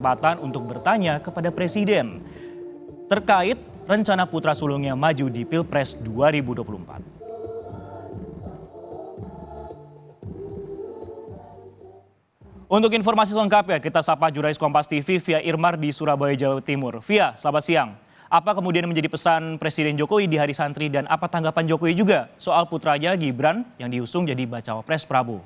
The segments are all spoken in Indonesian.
kesempatan untuk bertanya kepada Presiden terkait rencana putra sulungnya maju di Pilpres 2024. Untuk informasi selengkapnya, kita sapa jurnalis Kompas TV Via Irmar di Surabaya, Jawa Timur. Via, selamat siang. Apa kemudian menjadi pesan Presiden Jokowi di Hari Santri dan apa tanggapan Jokowi juga soal putranya Gibran yang diusung jadi bacawa pres Prabowo?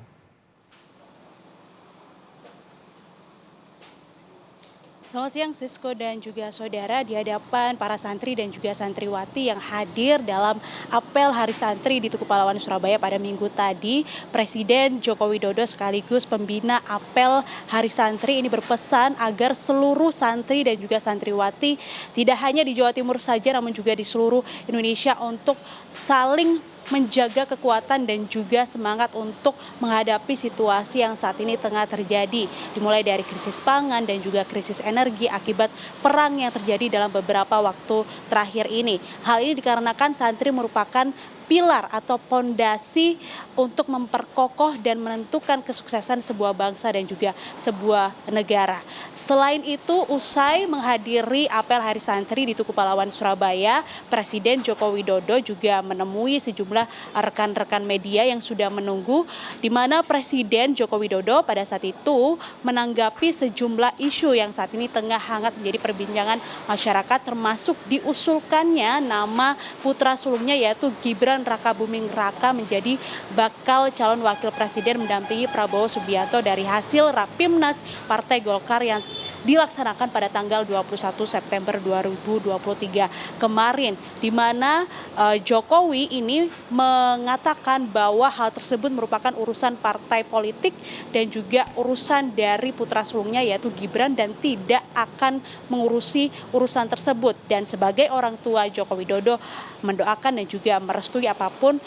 Selamat siang Sisko dan juga saudara, di hadapan para santri dan juga santriwati yang hadir dalam apel Hari Santri di Tugu Pahlawan Surabaya pada Minggu tadi, Presiden Joko Widodo sekaligus pembina apel Hari Santri ini berpesan agar seluruh santri dan juga santriwati tidak hanya di Jawa Timur saja namun juga di seluruh Indonesia untuk saling menjaga kekuatan dan juga semangat untuk menghadapi situasi yang saat ini tengah terjadi. Dimulai dari krisis pangan dan juga krisis energi akibat perang yang terjadi dalam beberapa waktu terakhir ini. Hal ini dikarenakan santri merupakan pilar atau pondasi untuk memperkokoh dan menentukan kesuksesan sebuah bangsa dan juga sebuah negara. Selain itu, usai menghadiri apel Hari Santri di Tugu Pahlawan Surabaya, Presiden Joko Widodo juga menemui sejumlah rekan-rekan media yang sudah menunggu, di mana Presiden Joko Widodo pada saat itu menanggapi sejumlah isu yang saat ini tengah hangat menjadi perbincangan masyarakat, termasuk diusulkannya nama putra sulungnya yaitu Gibran Rakabuming Raka menjadi bakal calon wakil presiden mendampingi Prabowo Subianto dari hasil Rapimnas Partai Golkar yang dilaksanakan pada tanggal 21 September 2023 kemarin, di mana Jokowi ini mengatakan bahwa hal tersebut merupakan urusan partai politik dan juga urusan dari putra sulungnya yaitu Gibran dan tidak akan mengurusi urusan tersebut. Dan sebagai orang tua, Joko Widodo mendoakan dan juga merestui apapun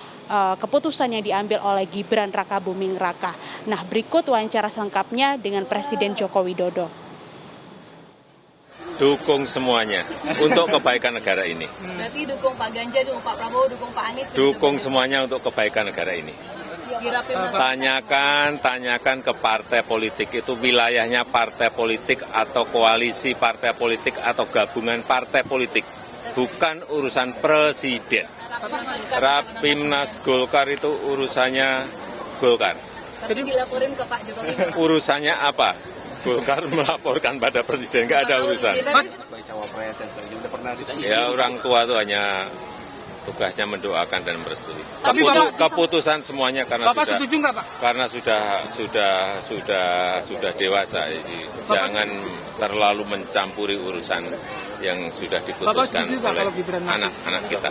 keputusan yang diambil oleh Gibran Rakabuming Raka. Nah, berikut wawancara selengkapnya dengan Presiden Joko Widodo. Dukung semuanya untuk kebaikan negara ini. Berarti dukung Pak Ganjar, dukung Pak Prabowo, dukung Pak Anies? Dukung semuanya untuk kebaikan negara ini. Tanyakan ke partai politik, itu wilayahnya partai politik atau koalisi partai politik atau gabungan partai politik. Bukan urusan presiden. Rapimnas Golkar itu urusannya Golkar. Tapi dilaporin ke Pak Jokowi. Urusannya apa? Golkar melaporkan pada presiden, nggak ada urusan. Ya, orang tua itu hanya tugasnya mendoakan dan merestui. Keputusan semuanya karena sudah dewasa. Jadi jangan terlalu mencampuri urusan yang sudah diputuskan oleh anak-anak kita.